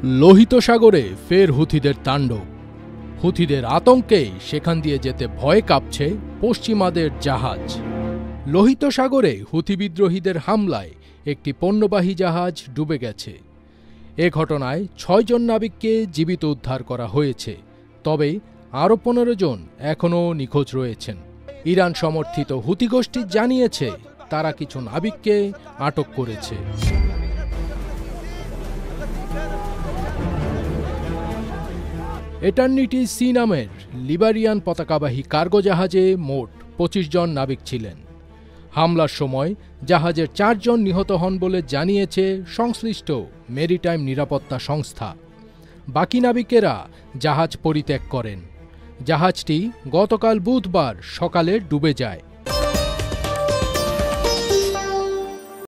লোহিত সাগরে ফের হুথিদের তাণ্ডব। হুথিদের আতঙ্কে সেখান দিয়ে যেতে ভয়ে কাঁপছে পশ্চিমাদের জাহাজ। লোহিত সাগরে হুথি বিদ্রোহীদের হামলায় একটি পণ্যবাহী জাহাজ ডুবে গেছে। এ ঘটনায় ৬ জন নাবিককে জীবিত উদ্ধার করা হয়েছে, তবে আরও ১৫ জন এখনও নিখোঁজ রয়েছেন। ইরান সমর্থিত হুথি গোষ্ঠী জানিয়েছে তারা কিছু নাবিককে আটক করেছে। এটার্নিটি সি নামের লিবারিয়ান পতাকাবাহী কার্গো জাহাজে মোট ২৫ জন নাবিক ছিলেন। হামলার সময় জাহাজের ৪ জন নিহত হন বলে জানিয়েছে সংশ্লিষ্ট মেরিটাইম নিরাপত্তা সংস্থা। বাকি নাবিকেরা জাহাজ পরিত্যাগ করেন। জাহাজটি গতকাল বুধবার সকালে ডুবে যায়।